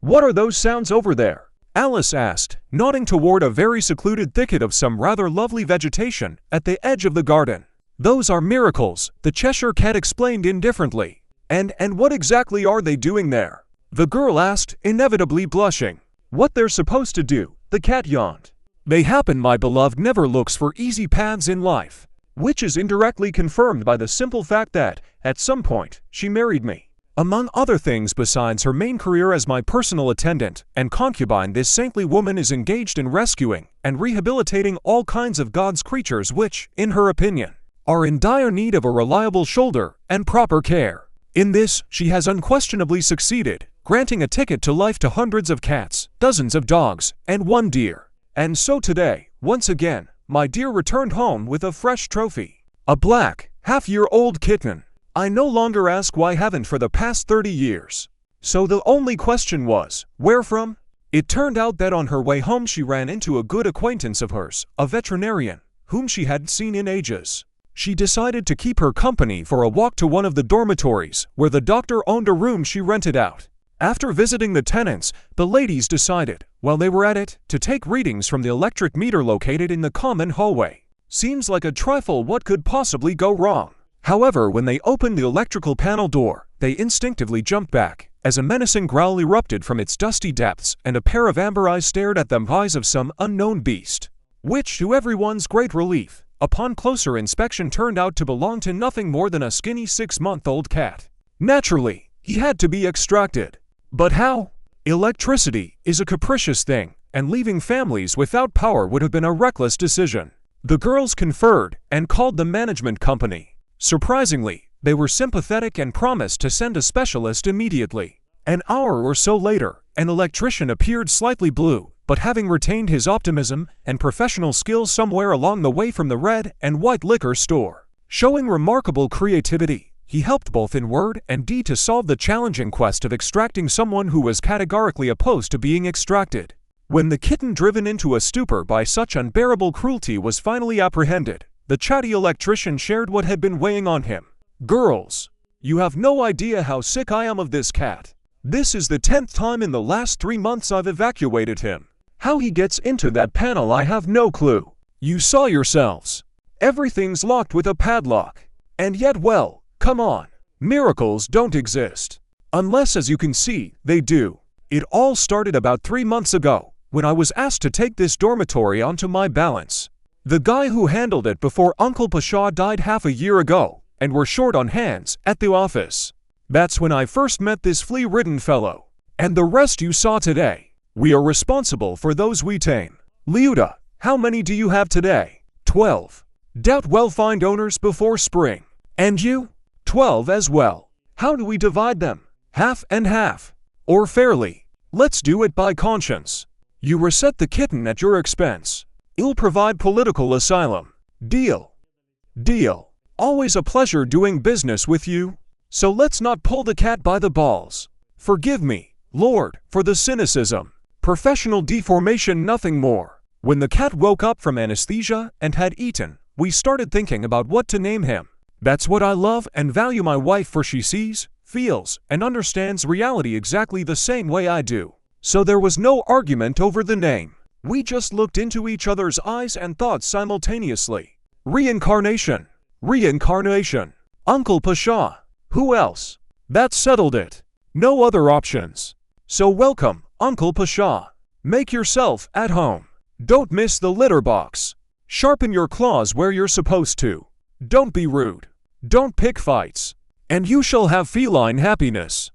What are those sounds over there? Alice asked, nodding toward a very secluded thicket of some rather lovely vegetation at the edge of the garden. Those are miracles, the Cheshire Cat explained indifferently. And what exactly are they doing there? The girl asked, inevitably blushing. What they're supposed to do, the cat yawned. They happen. My beloved never looks for easy paths in life. Which is indirectly confirmed by the simple fact that, at some point, she married me. Among other things besides her main career as my personal attendant and concubine, this saintly woman is engaged in rescuing and rehabilitating all kinds of God's creatures which, in her opinion, are in dire need of a reliable shoulder and proper care. In this, she has unquestionably succeeded, granting a ticket to life to hundreds of cats, dozens of dogs, and one deer. And so today, once again, my dear returned home with a fresh trophy. A black, half-year-old kitten. I no longer ask why haven't for the past 30 years. So the only question was, where from? It turned out that on her way home she ran into a good acquaintance of hers, a veterinarian, whom she hadn't seen in ages. She decided to keep her company for a walk to one of the dormitories, where the doctor owned a room she rented out. After visiting the tenants, the ladies decided, while they were at it, to take readings from the electric meter located in the common hallway. Seems like a trifle. What could possibly go wrong? However, when they opened the electrical panel door, they instinctively jumped back, as a menacing growl erupted from its dusty depths and a pair of amber eyes stared at them, eyes of some unknown beast. Which, to everyone's great relief, upon closer inspection turned out to belong to nothing more than a skinny 6-month-old cat. Naturally, he had to be extracted. But how? Electricity is a capricious thing, and leaving families without power would have been a reckless decision. The girls conferred and called the management company. Surprisingly, they were sympathetic and promised to send a specialist immediately. An hour or so later, an electrician appeared, slightly blue, but having retained his optimism and professional skills somewhere along the way from the red and white liquor store. Showing remarkable creativity, he helped both in word and deed to solve the challenging quest of extracting someone who was categorically opposed to being extracted. When the kitten, driven into a stupor by such unbearable cruelty, was finally apprehended, the chatty electrician shared what had been weighing on him. Girls, you have no idea how sick I am of this cat. This is the 10th time in the last 3 months I've evacuated him. How he gets into that panel I have no clue. You saw yourselves. Everything's locked with a padlock. And yet, well, come on. Miracles don't exist. Unless, as you can see, they do. It all started about 3 months ago, when I was asked to take this dormitory onto my balance. The guy who handled it before Uncle Pasha died half a year ago, and we're short on hands at the office. That's when I first met this flea-ridden fellow. And the rest you saw today. We are responsible for those we tame. Liuda, how many do you have today? 12. Doubt we'll find owners before spring. And you? 12 as well. How do we divide them? Half and half. Or fairly? Let's do it by conscience. You reset the kitten at your expense. I'll provide political asylum. Deal. Deal. Always a pleasure doing business with you. So let's not pull the cat by the balls. Forgive me, Lord, for the cynicism. Professional deformation, nothing more. When the cat woke up from anesthesia and had eaten, we started thinking about what to name him. That's what I love and value my wife for. She sees, feels, and understands reality exactly the same way I do. So there was no argument over the name. We just looked into each other's eyes and thought simultaneously. Reincarnation. Reincarnation. Uncle Pasha. Who else? That settled it. No other options. So welcome, Uncle Pasha. Make yourself at home. Don't miss the litter box. Sharpen your claws where you're supposed to. Don't be rude. Don't pick fights. And you shall have feline happiness.